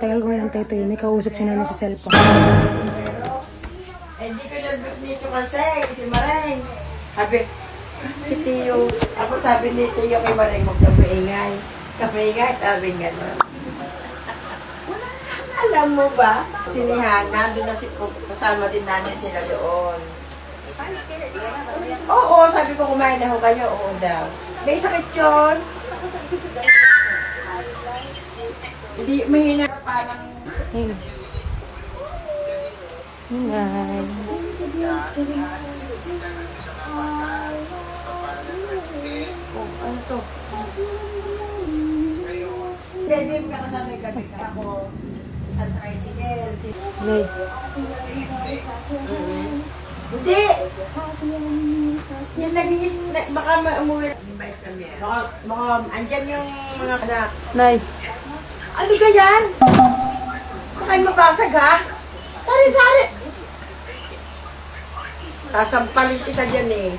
Tagal ko ng Tetoy. May kausap si nanay sa cellphone. Hindi ko nabit nito kasi, si Mareng. Sabi, si Tiyo. Ako sabi ni Tiyo kay Mareng, huwag na maingay. Kapaingay, sabi nga na. Alam mo ba, sinihan, nandun na si Cook, kasama din namin sila doon. Oo, sabi ko kumain na ho kayo, oo daw. May sakit yun. Hindi, mahina parang... Hey. Hinay. Ano to? Baby, kasama yung gabi ako. Isang tricycle. Nay. Hindi! Yan nag-iis, baka umuwi. Baka, andyan yung mga anak. Nay. Ano ka yan? Baka yung mabasag ha? Sari-sari! Sasampalin kita dyan eh.